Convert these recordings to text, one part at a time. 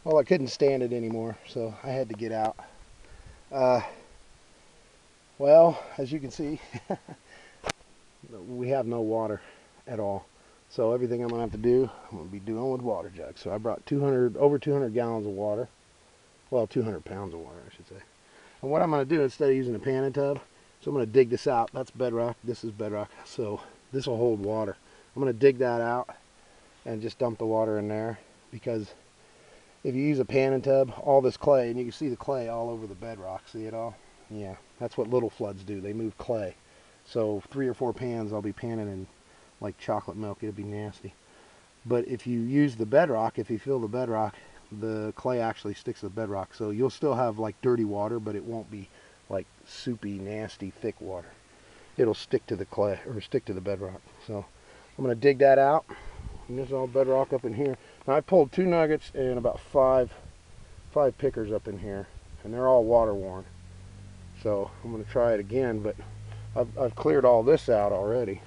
Well, I couldn't stand it anymore, so I had to get out. Well, as you can see, we have no water at all. So everything I'm going to have to do, I'm going to be doing with water jugs. So I brought over 200 gallons of water. Well, 200 pounds of water, I should say. And what I'm going to do, instead of using a pan and tub, so I'm going to dig this out. That's bedrock. This is bedrock. So this will hold water. I'm going to dig that out and just dump the water in there, because if you use a pan and tub, all this clay, and you can see the clay all over the bedrock. See it all? Yeah, that's what little floods do. They move clay. So 3 or 4 pans, I'll be panning in like chocolate milk. It'll be nasty. But if you use the bedrock, if you fill the bedrock, the clay actually sticks to the bedrock. So you'll still have like dirty water, but it won't be like soupy, nasty, thick water. It'll stick to the clay, or stick to the bedrock. So I'm going to dig that out. And this is all bedrock up in here. Now I pulled 2 nuggets and about five pickers up in here, and they're all water worn. So I'm going to try it again, but I've cleared all this out already.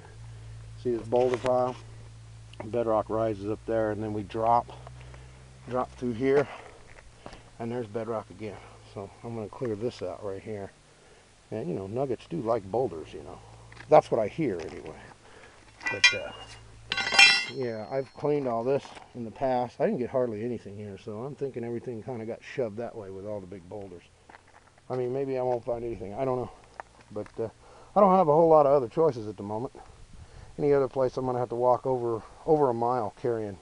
See this boulder pile? Bedrock rises up there, and then we drop through here, and there's bedrock again. So I'm going to clear this out right here. And you know, nuggets do like boulders, you know. That's what I hear anyway. But yeah, I've cleaned all this in the past. I didn't get hardly anything here, so I'm thinking everything kind of got shoved that way with all the big boulders. I mean, maybe I won't find anything. I don't know. But I don't have a whole lot of other choices at the moment. Any other place, I'm going to have to walk over a mile carrying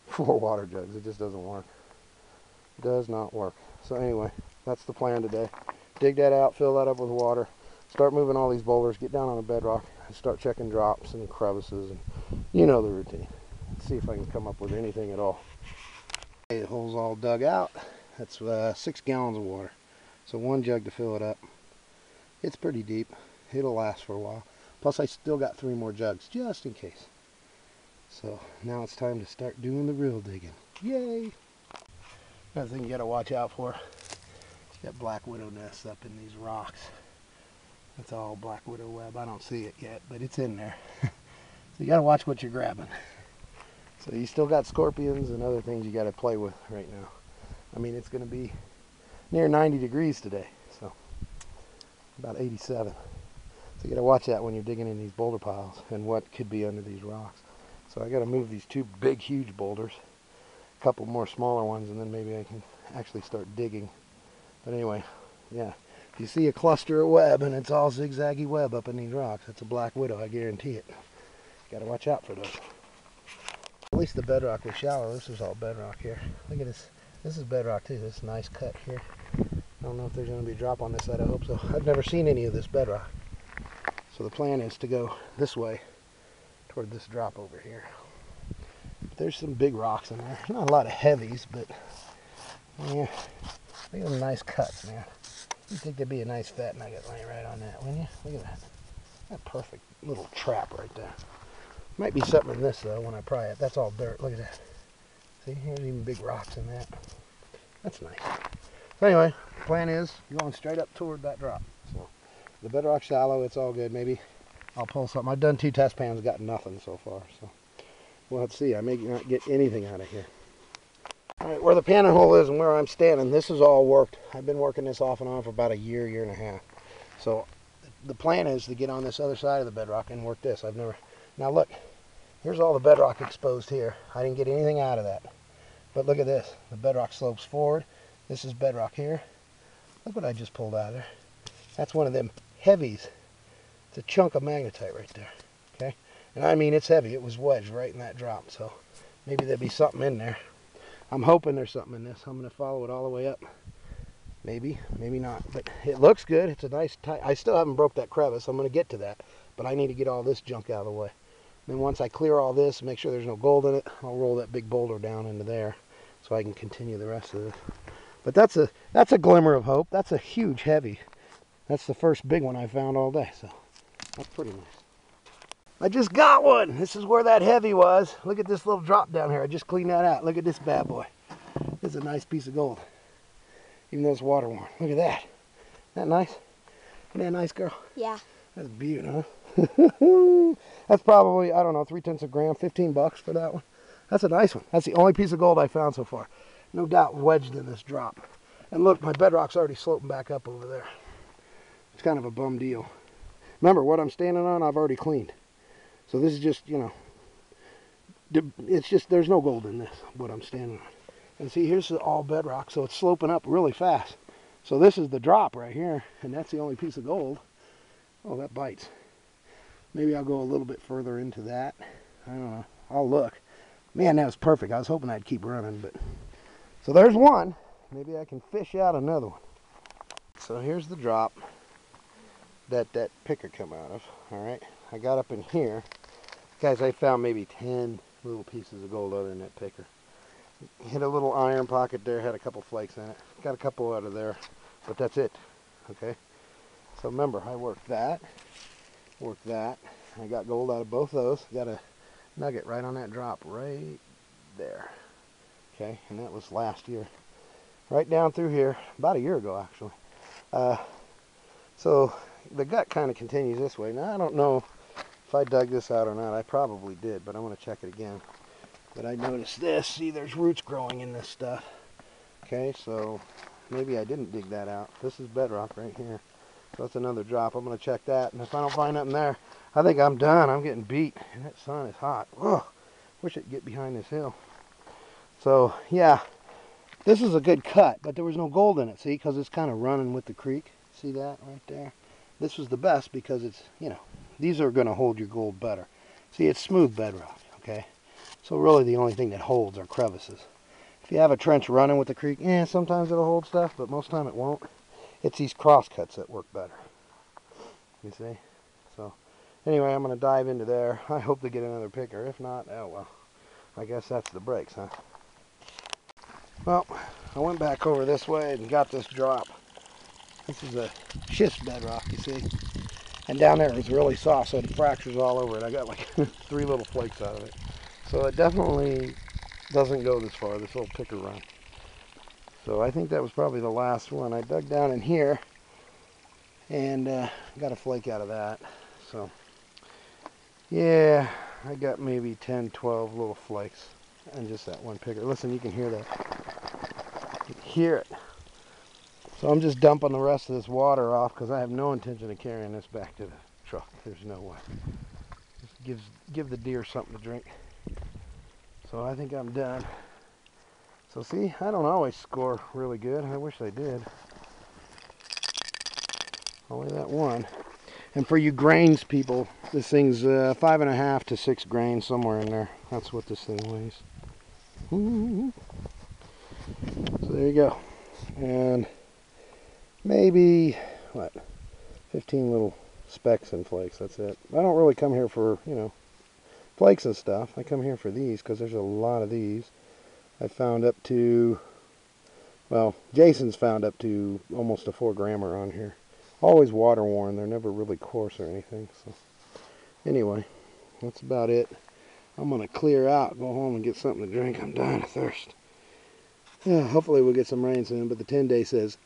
4 water jugs. It just doesn't work. It does not work. So anyway, that's the plan today. Dig that out, fill that up with water, start moving all these boulders, get down on the bedrock, and start checking drops and crevices, and you know the routine. See if I can come up with anything at all. Okay, the hole's all dug out. That's 6 gallons of water. So 1 jug to fill it up. It's pretty deep. It'll last for a while. Plus I still got 3 more jugs, just in case. So now it's time to start doing the real digging. Yay! Another thing you gotta watch out for. You got black widow nests up in these rocks. That's all black widow web. I don't see it yet, but it's in there. So you gotta watch what you're grabbing. So you still got scorpions and other things you gotta play with right now. I mean, it's gonna be near 90 degrees today, so about 87. So you gotta watch that when you're digging in these boulder piles and what could be under these rocks. So I gotta move these 2 big, huge boulders, a couple more smaller ones, and then maybe I can actually start digging. But anyway, yeah, if you see a cluster of web and it's all zigzaggy web up in these rocks, that's a black widow, I guarantee it. Gotta watch out for those. At least the bedrock was shallow. This is all bedrock here. Look at this. This is bedrock too. This nice cut here. I don't know if there's going to be a drop on this side. I hope so. I've never seen any of this bedrock. So the plan is to go this way toward this drop over here. There's some big rocks in there. Not a lot of heavies, but yeah, look at the nice cuts, man. You'd think there'd be a nice fat nugget laying right on that, wouldn't you? Look at that. That perfect little trap right there. Might be something in this though when I pry it. That's all dirt. Look at that. See, here's even big rocks in that. That's nice. So anyway, the plan is going straight up toward that drop. So the bedrock's shallow, it's all good. Maybe I'll pull something. I've done 2 test pans, got nothing so far. So we'll have to see. I may not get anything out of here. All right, where the panning hole is and where I'm standing, this is all worked. I've been working this off and on for about a year, year and a half. So the plan is to get on this other side of the bedrock and work this. Now look, here's all the bedrock exposed here. I didn't get anything out of that. But look at this. The bedrock slopes forward. This is bedrock here. Look what I just pulled out of there. That's one of them heavies. It's a chunk of magnetite right there. Okay? And I mean, it's heavy. It was wedged right in that drop. So maybe there'll be something in there. I'm hoping there's something in this. I'm going to follow it all the way up. Maybe, maybe not. But it looks good. It's a nice tight. I still haven't broke that crevice. I'm going to get to that. But I need to get all this junk out of the way. Then once I clear all this and make sure there's no gold in it, I'll roll that big boulder down into there so I can continue the rest of it. But that's a glimmer of hope. That's a huge heavy. That's the first big one I found all day, so that's pretty nice. I just got one. This is where that heavy was. Look at this little drop down here. I just cleaned that out. Look at this bad boy. This is a nice piece of gold, even though it's water worn. Look at that. Isn't that nice? Isn't that nice, girl? Yeah. That's beautiful, huh? That's probably, I don't know, 3/10 of a gram, 15 bucks for that one. That's a nice one. That's the only piece of gold I found so far. no doubt wedged in this drop. And look, my bedrock's already sloping back up over there. It's kind of a bum deal. Remember, what I'm standing on, I've already cleaned. So this is just, you know, it's just, there's no gold in this, what I'm standing on. And see, here's all bedrock, so it's sloping up really fast. So this is the drop right here, and that's the only piece of gold. Oh, that bites. Maybe I'll go a little bit further into that. I don't know. I'll look. Man, that was perfect. I was hoping I'd keep running, but... So there's one. Maybe I can fish out another one. So here's the drop that picker come out of. All right. I got up in here. Guys, I found maybe 10 little pieces of gold other than that picker. Hit a little iron pocket there. Had a couple flakes in it. Got a couple out of there. But that's it. Okay. So remember, I worked that. I got gold out of both those. Got a nugget right on that drop right there. Okay, and that was last year. Right down through here, about a year ago actually. So the gut kind of continues this way. Now I don't know if I dug this out or not. I probably did, but I'm going to check it again. But I noticed this. See, there's roots growing in this stuff. Okay, so maybe I didn't dig that out. This is bedrock right here. So that's another drop. I'm going to check that, and if I don't find nothing there, I think I'm done. I'm getting beat, and that sun is hot. Ugh, wish it'd get behind this hill. So, yeah, this is a good cut, but there was no gold in it, see, because it's kind of running with the creek. See that right there? This was the best because it's, you know, these are going to hold your gold better. See, it's smooth bedrock, okay? So really the only thing that holds are crevices. If you have a trench running with the creek, sometimes it'll hold stuff, but most time it won't. It's these cross cuts that work better. You see? So, anyway, I'm going to dive into there. I hope to get another picker. If not, oh well. I guess that's the breaks, huh? Well, I went back over this way and got this drop. This is a schist bedrock, you see? And down there it's really soft, so it fractures all over it. I got like 3 little flakes out of it. So it definitely doesn't go this far, this little picker run. So I think that was probably the last one. I dug down in here and got a flake out of that. So yeah, I got maybe 10, 12 little flakes and just that one picker. Listen, you can hear that. You can hear it. So I'm just dumping the rest of this water off because I have no intention of carrying this back to the truck. There's no way. Just give the deer something to drink. So I think I'm done. So see, I don't always score really good. I wish I did. Only that one. And for you grains people, this thing's 5.5 to 6 grains, somewhere in there. That's what this thing weighs. So there you go. And maybe, what, 15 little specks and flakes. That's it. I don't really come here for, you know, flakes and stuff. I come here for these because there's a lot of these. I found up to, well, Jason's found up to almost a 4 grammer on here. Always water worn. They're never really coarse or anything. So anyway, that's about it. I'm going to clear out, go home and get something to drink. I'm dying of thirst. Yeah, hopefully we'll get some rain soon, but the 10-day says,